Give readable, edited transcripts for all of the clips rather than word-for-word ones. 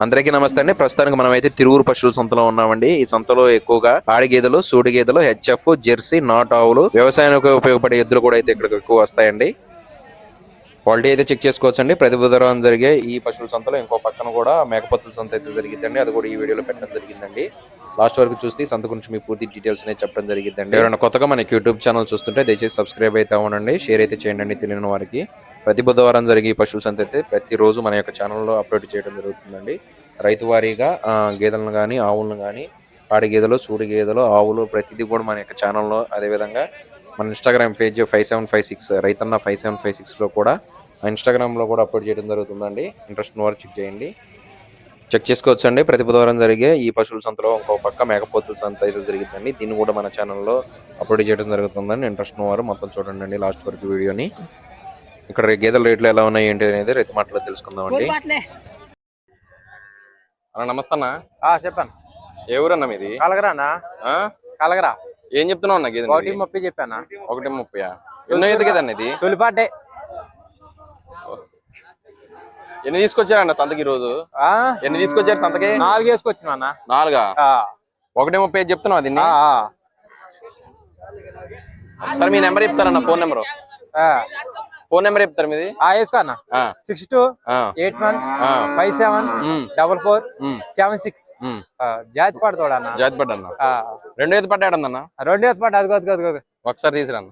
అందరికీ నమస్తే అండి. ప్రస్తుతానికి మనం అయితే తిరువురు పశువుల సంతలో ఉన్నామండి. ఈ సంతలో ఎక్కువగా ఆడి గేదెలు, సూడి గేదెలు, హెచ్ఎఫ్, జెర్సీ, నాట్ ఆవులు, వ్యవసాయానికి ఉపయోగపడే ఎద్దులు కూడా అయితే ఇక్కడికి ఎక్కువ వస్తాయండి. క్వాలిటీ అయితే చెక్ చేసుకోవచ్చండి. ప్రతి బుధవారం జరిగే ఈ పశువుల సంతలో ఇంకో పక్కన కూడా మేకపోతుల సంత అయితే జరిగిద్దండి. అది కూడా ఈ వీడియోలో పెట్టడం జరిగిందండి. లాస్ట్ వరకు చూస్తే సంత గురించి మీ పూర్తి డీటెయిల్స్ అనేది చెప్పడం జరిగిందండి. ఎవరైనా కొత్తగా మనకి యూట్యూబ్ ఛానల్ చూస్తుంటే దయచేసి సబ్స్క్రైబ్ అయితే అవ్వండి, షేర్ అయితే చేయండి తెలియని వారికి. ప్రతి బుధవారం జరిగే ఈ పశువుల సంత అయితే ప్రతిరోజు మన యొక్క ఛానల్లో అప్లోడ్ చేయడం జరుగుతుందండి. రైతు వారీగా గేదెలను కానీ ఆవులను కానీ పాడి గేదెలు, సూడి గేదెలు, ఆవులు ప్రతిదీ కూడా మన యొక్క ఛానల్లో, అదేవిధంగా మన ఇన్స్టాగ్రామ్ పేజ్ 5756 రైతన్న 5756లో కూడా ఇన్స్టాగ్రామ్లో కూడా అప్లోడ్ చేయడం జరుగుతుందండి. ఇంట్రెస్ట్ ఉన్న వారు చెక్ చేసుకోవచ్చు అండి. ప్రతి బుధవారం జరిగే ఈ పశువుల సంతలో ఇంకో పక్క మేకపోతుల సంత అయితే జరిగిందండి. దీన్ని కూడా మన ఛానల్లో అప్లోడ్ చేయడం జరుగుతుందండి. ఇంట్రెస్ట్ ఉన్న వారు మొత్తం చూడండి లాస్ట్ వరకు వీడియోని. ఇక్కడ గేదెల రేట్లు ఎలా ఉన్నాయి ఏంటి అనేది రైతు మాటలో తెలుసుకుందామండి. అన్న నమస్తే అన్న. చెప్పాను. ఏ ఊరన్నా మీది? కలగరానా? కలగరా. ఏం చెప్తున్నావు అన్న? గేదె 1:30 చెప్పానా? 1:30. ఎన్నో ఈత గేదె అన్న ఇది? తొలిపాటే. ఎన్ని తీసుకొచ్చారన్న సంతకి రోజు? ఎన్ని తీసుకొచ్చారు సంతకి? 4 వేసుకొచ్చిన. 4? 1:30 చెప్తున్నావు దీన్ని? సరే మీ నెంబర్ చెప్తారన్న, ఫోన్ నెంబర్. ఫోన్ నెంబర్ చెప్తారు మీది? వేసుకో అన్న. 6281574476. జాతి పడతాడు అన్న. జాతి పడ్డన్న. 2 ఈత పడ్డాడన్న. 2 ఈత పడ్డా. అది ఒకసారి తీసుకురాన్న.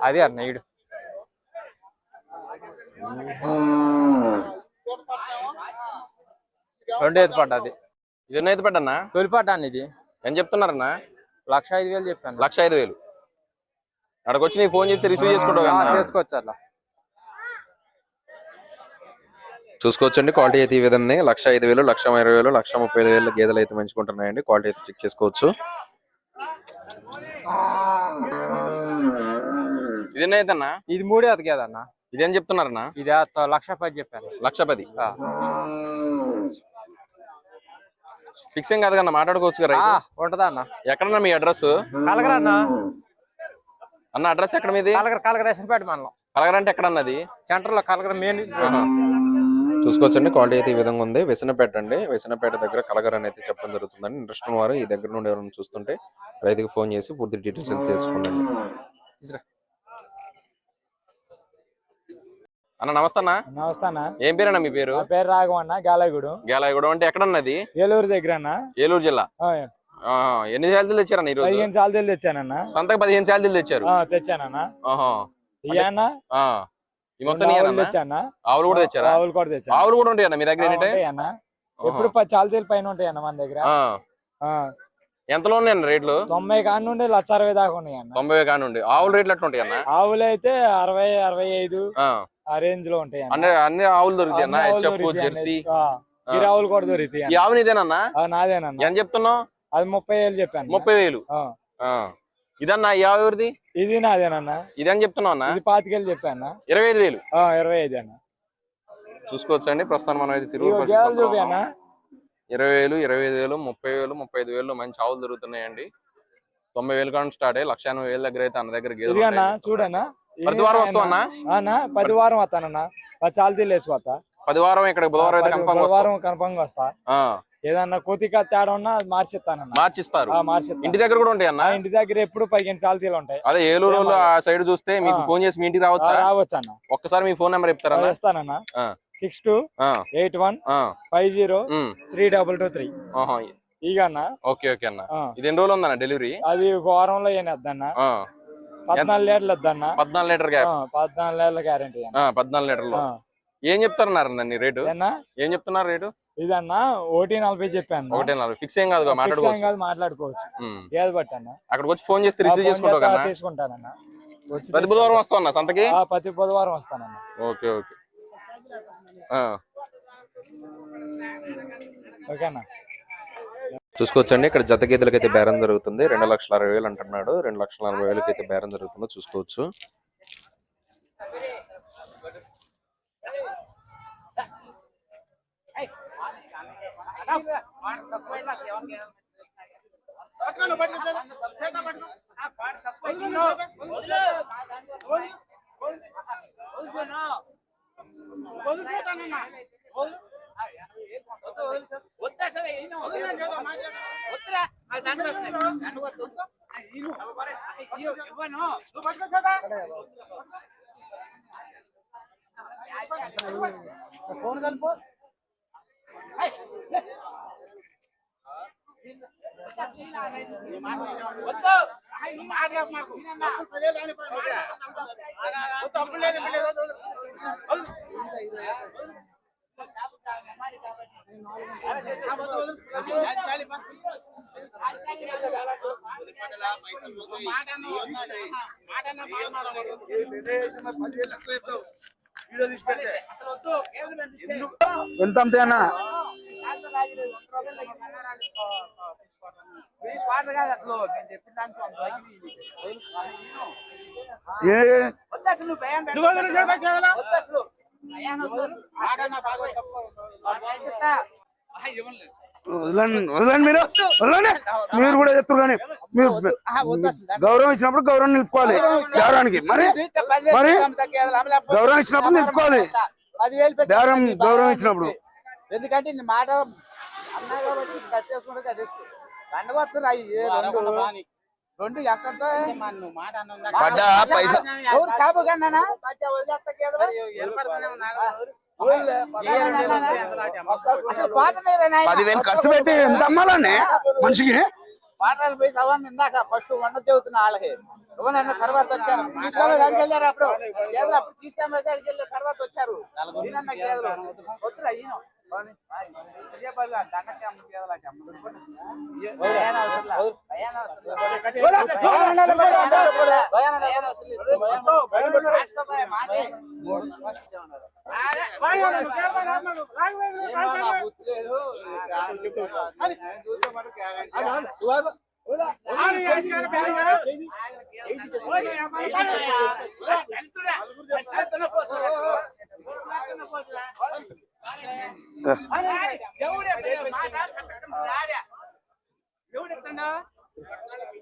అదే అన్న ఈడు 2 ఈత పడ్డది. ఇది ఎన్నో ఈత పడ్డన్నా? తొలిపాట అన్న. ఇది ఏం చెప్తున్నారన్న? 1,05,000 చెప్పాను. 1,05,000. అక్కడికి వచ్చి నీకు ఫోన్ చేస్తే రిసీవ్ చేసుకుంటావు? చేసుకోవచ్చు అట్లా. చూసుకోవచ్చండి. క్వాలిటీ అయితే ఈ విధంగా 1,05,000, 1,20,000, 1,35,000 గేదెలు అయితే మంచుకుంటున్నాయండి. క్వాలిటీ అయితే చెక్ చేసుకోవచ్చు. ఇది ఎన్నైతేనా? ఇది 3 ఈత గేదన్న. ఇదేం చెప్తున్నారన్నా? ఇది 1,10,000 చెప్పాను. 1,10,000 ఫిక్సింగ్ కాదు కన్నా, మాట్లాడుకోవచ్చు కదా. ఉంటదా అన్న? ఎక్కడన్నా మీ అడ్రస్? కలగరా అన్న. అన్న అడ్రస్ ఎక్కడ మీది? కలగర రేషన్పేట మండలం. కలగర అంటే ఎక్కడ అన్నది? సెంటర్ లో కలగర మెయిన్. చూసుకోవచ్చండి. క్వాలిటీ అయితే ఈ విధంగా ఉంది. వెసనపేట అండి. వెసనపేట దగ్గర కలగర అని అయితే చెప్పడం జరుగుతుందండి. ఇంట్రెస్ట్ ఉన్న వారు ఈ దగ్గర నుండి ఎవరైనా చూస్తుంటే రైతుకి ఫోన్ చేసి పూర్తి డీటెయిల్స్ అయితే తెలుసుకోండి. అన్న నమస్తే అన్న. నమస్తే అన్న. ఏం పేరన్నా మీ పేరు? పేరు రాఘవన్న. గాలాయగూడెం. గాలాయగూడెం అంటే ఎక్కడన్నది? ఏలూరు దగ్గర అన్న. ఏలూరు జిల్లా. ఎన్ని శాలరీలు తెచ్చారన్న ఈరోజు? 15 శాలరీలు తెచ్చానన్న. సంతకు 15 శాలరీలు తెచ్చారు? తెచ్చానన్న. ఈ మొత్తం ఆవులు కూడా తెచ్చారా? ఆవులు కూడా తెచ్చాను. ఆవులు కూడా ఉంటాయన్న మీ దగ్గర? ఎప్పుడు 10 శాలరీల పైన ఉంటాయన్న మన దగ్గర. ఎంతలో ఉన్నాయన్న రేట్లు? 90 కాడ నుండి 1,60,000 దాకా ఉన్నాయన్న. 90 కాడ నుండి. ఆవుల రేట్లు ఎట్లా ఉంటాయన్న? ఆవులు అయితే 60, 65 ఆ రేంజ్ లో ఉంటాయి. అన్ని ఆవులు దొరుకుతాయి అన్న? హెచ్ఎఫ్, జెర్సీ, ఆవులు కూడా దొరుకుతాయి. ఈ ఆవు నీదేనన్నా? నాదేనన్నా. ఏం చెప్తున్నావు? అది 30,000 చెప్పాను. 30,000. ఇదన్నా ఈ ఆవు ఎవరిది? ఇది నాదేనన్నా. ఇదని చెప్తున్నావు అన్న? ఇది 25,000 చెప్పాను. 25,000. 25 అన్న. చూసుకోవచ్చు అండి. ప్రస్తుతం మనం అయితే తిరుగు 20,000, 25,000, 30,000, 35,000 మంచి ఆవులు దొరుకుతున్నాయండి. 90,000 కాడ స్టార్ట్ అయ్యి 1,80,000 దగ్గర అయితే అన్న దగ్గర గేదెలు చూడన్నా. ప్రతి వారం వస్తావన్నా? 10 వారం వస్తానన్నా. 10 శాలరీలు వేసుకోతా. 10 వారం ఇక్కడ బుధవారం అయితే కన్ఫర్మ్ గా వస్తా. ఏదన్నా కోతిక తేడా ఉన్నా మార్చిస్తానన్నా. మార్చిస్తారు? ఇంటి దగ్గర కూడా ఉంటాయి అన్న? ఇంటి దగ్గర ఎప్పుడు 15 శాలరీలు ఉంటాయి. అదే ఏలూరు ఆ సైడ్ చూస్తే మీకు ఫోన్ చేసి మీ ఇంటికి రావచ్చు అన్న. ఒక్కసారి మీ ఫోన్ నెంబర్ చెప్తారా? ఇస్తానన్నా. 6281503223. ఇక అన్న. ఓకే ఓకే అన్న. ఇది ఎన్ని రోజులు ఉందన్న డెలివరీ? అది ఒక వారంలో ఏనేద్దన్నా. 14 లీటర్లు వద్దన్నా. 14 లీటర్ 14 లీటర్ల గ్యారెంటీ. 14 లీటర్లు. ఏం చెప్తున్నారు రేటు? ఏం చెప్తున్నారు రేటు? ఇదన్నా 1,40 చెప్పాను. 1,40 ఫిక్స్ ఏం కాదు, మాట్లాడుకోవచ్చు. ఏది బట్టి అన్న. అక్కడికి వచ్చి ఫోన్ చేస్తే రిసీవ్ చేసుకుంటావు కదా? తీసుకుంటానన్నా. ప్రతి బుధవారం వస్తావన్నా సంతకి? ప్రతి బుధవారం వస్తానన్నా. ఓకే ఓకే ఓకేనా. చూసుకోవచ్చండి. ఇక్కడ జత గేదెలకి అయితే బేరం జరుగుతుంది. 2,60,000 అంటున్నాడు. 2,40,000 అయితే బేరం జరుగుతుందో చూసుకోవచ్చు. ఎంత అమ్ముతాయన్నా? వదలండి మీరు, వదలండి. మీరు కూడా చెప్తారు కానీ మీరు గౌరవం ఇచ్చినప్పుడు గౌరవం నిలుపుకోవాలి బేరానికి. మరి మరి గౌరవం ఇచ్చినప్పుడు నిలుపుకోవాలి బేరం. గౌరవం ఇచ్చినప్పుడు ఎందుకంటే నీ మాట అన్నా కాబట్టి కట్ చేసుకుంటే కట్టేస్తు దండగొస్తారు అవి రెండు ఎంతంతో ఎవరు చేప కన్నా వదిలేస్తా అసలు పాత 10,000 ఖర్చు పెట్టి ఎంత అమ్మాలండి మనిషికి? పాటలు పోయి సవాన్ ఇందాక ఫస్ట్ వంట చెబుతున్నా వాళ్ళకి ఇవ్వనన్న తర్వాత వచ్చారు. తీసుకొని అడిగి వెళ్ళారు. అప్పుడు తీసుకొని అడిగి వెళ్ళారు. తర్వాత వచ్చారు. వద్దురా ఈయన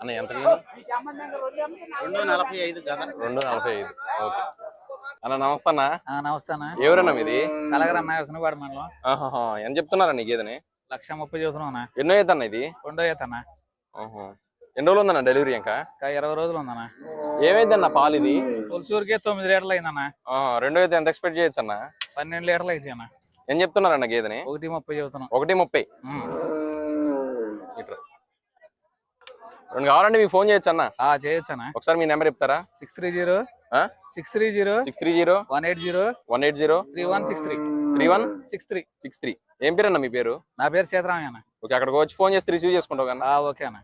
అన్న ఎంత? 245 జత. 245. ఓకే అన్న, నమస్తే అన్న. నమస్తే అన్న. ఎవరన్నా మీది? కలగరన్న వ్యవసాయపాడు మండలం. ఎంత చెప్తున్నారా నీ గేదెని? 1,30,000 చెబుతున్నా. ఎన్నో ఈత అన్న ఇది? 2వ ఈత అన్న. ఎన్ని రోజులు ఉందన్న డెలివరీ? ఇంకా 20 రోజులు ఉందన్న. ఏమైందన్న పాలు ఇది? తొలిసూరికే 9 లీటర్లు అయిందన్న. రెండో ఈత ఎంత ఎక్స్పెక్ట్ చేయొచ్చు అన్న? 12 లీటర్లు అయితే అన్న. ఏం చెప్తున్నారన్న గేదెని? 1,30,000 చెబుతున్నాం. 1,30,000. రెండు కావాలంటే మీకు ఫోన్ చేయొచ్చు అన్న? చేయొచ్చు అన్న. ఒకసారి మీ నెంబర్ చెప్తారా? 630 180 180 3163 3163 63. ఏం పేరు అన్న మీ పేరు? నా పేరు సీతారామయ్య అన్న. ఓకే, అక్కడికి వచ్చి ఫోన్ చేసి రిసీవ్ చేసుకుంటావు కన్నా? ఓకే అన్న.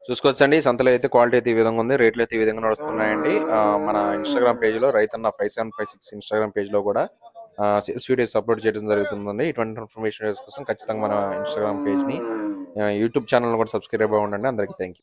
చూసుకోవచ్చండి, సంతలో అయితే క్వాలిటీ అయితే ఈ విధంగా ఉంది, రేట్లు అయితే ఈ విధంగా నడుస్తున్నాయండి. మన ఇన్స్టాగ్రామ్ పేజ్ లో రైతన్న 5756 ఇన్స్టాగ్రామ్ పేజ్ లో కూడా వీడియోస్ అప్లోడ్ చేయడం జరుగుతుందండి. ఇటువంటి ఇన్ఫర్మేషన్ కోసం ఖచ్చితంగా మన ఇన్స్టాగ్రామ్ పేజ్ ని, యూట్యూబ్ ఛానల్ కూడా సబ్స్క్రైబ్ అవ్వండి. అందరికీ థ్యాంక్ యూ.